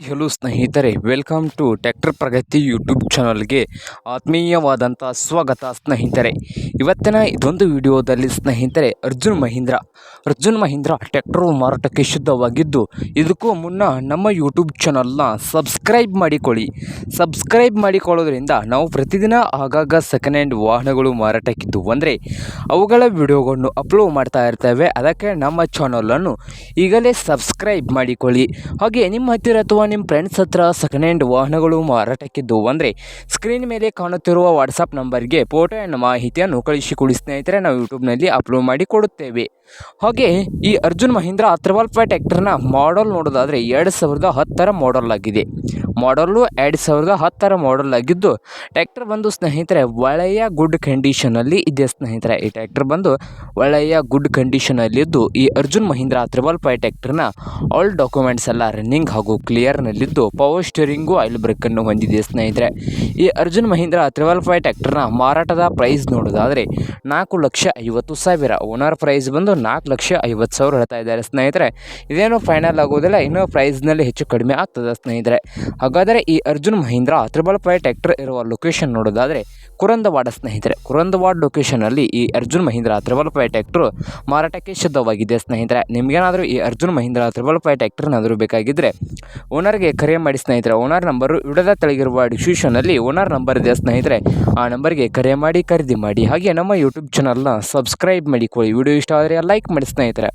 Hello ಸ್ನೇಹಿತರೆ, welcome to tractor Pragati YouTube ಚಾನಲ್ಗೆ ಆತ್ಮೀಯವಾದಂಥ ಸ್ವಾಗತ ಸ್ನೇಹಿತರೆ. ಇವತ್ತಿನ ಇದೊಂದು ವಿಡಿಯೋದಲ್ಲಿ ಸ್ನೇಹಿತರೆ ಅರ್ಜುನ್ ಮಹೀಂದ್ರ ಟ್ರ್ಯಾಕ್ಟರು ಮಾರಾಟಕ್ಕೆ ಶುದ್ಧವಾಗಿದ್ದು, ಇದಕ್ಕೂ ಮುನ್ನ ನಮ್ಮ ಯೂಟ್ಯೂಬ್ ಚಾನಲ್ನ ಸಬ್ಸ್ಕ್ರೈಬ್ ಮಾಡಿಕೊಳ್ಳೋದ್ರಿಂದ ನಾವು ಪ್ರತಿದಿನ ಆಗಾಗ ಸೆಕೆಂಡ್ ಹ್ಯಾಂಡ್ ವಾಹನಗಳು ಮಾರಾಟಕ್ಕಿದ್ದು ಅಂದರೆ ಅವುಗಳ ವಿಡಿಯೋಗಳನ್ನು ಅಪ್ಲೋಡ್ ಮಾಡ್ತಾ ಇರ್ತೇವೆ. ಅದಕ್ಕೆ ನಮ್ಮ ಚಾನಲನ್ನು ಈಗಲೇ ಸಬ್ಸ್ಕ್ರೈಬ್ ಮಾಡಿಕೊಳ್ಳಿ. ಹಾಗೆ ನಿಮ್ಮ ಹತ್ತಿರ ಅಥವಾ ನಿಮ್ಮ ಫ್ರೆಂಡ್ಸ್ ಹತ್ರ ಸೆಕೆಂಡ್ ಹ್ಯಾಂಡ್ ವಾಹನಗಳು ಮಾರಾಟಕ್ಕಿದ್ದು ಅಂದರೆ ಸ್ಕ್ರೀನ್ ಮೇಲೆ ಕಾಣುತ್ತಿರುವ ವಾಟ್ಸಪ್ ನಂಬರ್ಗೆ ಫೋಟೋ ಆ್ಯಂಡ್ ಮಾಹಿತಿಯನ್ನು ಕಳಿಸಿಕೊಡಿ ಸ್ನೇಹಿತರೆ, ನಾವು ಯೂಟ್ಯೂಬ್ನಲ್ಲಿ ಅಪ್ಲೋಡ್ ಮಾಡಿ ಕೊಡುತ್ತೇವೆ. ಹಾಗೆ ಈ ಅರ್ಜುನ್ ಮಹೀಂದ್ರ 355 ಟ್ರ್ಯಾಕ್ಟರ್ನ ಮಾಡಲ್ ನೋಡೋದಾದರೆ 2010 ಮಾಡಲ್ ಆಗಿದೆ. ಮಾಡಲು 2010 ಮಾಡಲ್ ಆಗಿದ್ದು, ಟ್ರ್ಯಾಕ್ಟರ್ ಬಂದು ಸ್ನೇಹಿತರೆ ಒಳ್ಳೆಯ ಗುಡ್ ಕಂಡೀಷನಲ್ಲಿ ಇದೆ ಸ್ನೇಹಿತರೆ. ಈ ಟ್ರ್ಯಾಕ್ಟರ್ ಬಂದು ಒಳ್ಳೆಯ ಗುಡ್ ಕಂಡೀಷನಲ್ಲಿದ್ದು, ಈ ಅರ್ಜುನ್ ಮಹೀಂದ್ರ 355 ಟ್ರ್ಯಾಕ್ಟರ್ನ ಆಲ್ ಡಾಕ್ಯುಮೆಂಟ್ಸ್ ಎಲ್ಲ ರನ್ನಿಂಗ್ ಹಾಗೂ ಕ್ಲಿಯರ್ನಲ್ಲಿದ್ದು, ಪವರ್ ಸ್ಟೀರಿಂಗು ಆಯಿಲ್ ಬ್ರೇಕನ್ನು ಹೊಂದಿದೆ ಸ್ನೇಹಿತರೆ. ಈ ಅರ್ಜುನ್ ಮಹೀಂದ್ರ 355 ಟ್ರ್ಯಾಕ್ಟರ್ನ ಮಾರಾಟದ ಪ್ರೈಸ್ ನೋಡೋದಾದರೆ 4,50,000. ಓನರ್ ಪ್ರೈಸ್ ಬಂದು 4,50,000 ಹೇಳ್ತಾ ಇದ್ದಾರೆ ಸ್ನೇಹಿತರೆ. ಇದೇನು ಫೈನಲ್ ಆಗೋದಿಲ್ಲ, ಇನ್ನೂ ಪ್ರೈಸ್ನಲ್ಲಿ ಹೆಚ್ಚು ಕಡಿಮೆ ಆಗ್ತದೆ ಸ್ನೇಹಿತರೆ. ಹಾಗಾದರೆ ಈ ಅರ್ಜುನ್ ಮಹೀಂದ್ರ 355 ಟ್ರ್ಯಾಕ್ಟರ್ ಇರುವ ಲೊಕೇಶನ್ ನೋಡೋದಾದರೆ ಕುರಂದವಾಡ ಸ್ನೇಹಿತರೆ. ಕುರಂದವಾಡ ಲೊಕೇಶನಲ್ಲಿ ಈ ಅರ್ಜುನ್ ಮಹೀಂದ್ರ 355 ಟ್ರ್ಯಾಕ್ಟರ್ ಮಾರಾಟಕ್ಕೆ ಶುದ್ಧವಾಗಿದೆ ಸ್ನೇಹಿತರೆ. ನಿಮಗೇನಾದರೂ ಈ ಅರ್ಜುನ್ ಮಹೀಂದ್ರ 355 ಟ್ರ್ಯಾಕ್ಟರ್ನಾದರೂ ಬೇಕಾಗಿದ್ದರೆ ಓನರ್ಗೆ ಕರೆ ಮಾಡಿ ಸ್ನೇಹಿತರೆ. ಓನರ್ ನಂಬರು ವಿಡಿಯೋದ ತೆಳಗಿರುವ ಡಿಸ್ಕ್ರಿಪ್ಷನಲ್ಲಿ ಓನರ್ ನಂಬರ್ ಇದೆ ಸ್ನೇಹಿತರೆ. ಆ ನಂಬರ್ಗೆ ಕರೆ ಮಾಡಿ ಖರೀದಿ ಮಾಡಿ. ಹಾಗೆ ನಮ್ಮ ಯೂಟ್ಯೂಬ್ ಚಾನಲ್ನ ಸಬ್ಸ್ಕ್ರೈಬ್ ಮಾಡಿಕೊಳ್ಳಿ. ವಿಡಿಯೋ ಇಷ್ಟ ಆದರೆ ಲೈಕ್ ಮಾಡಿ ಸ್ನೇಹಿತರೆ.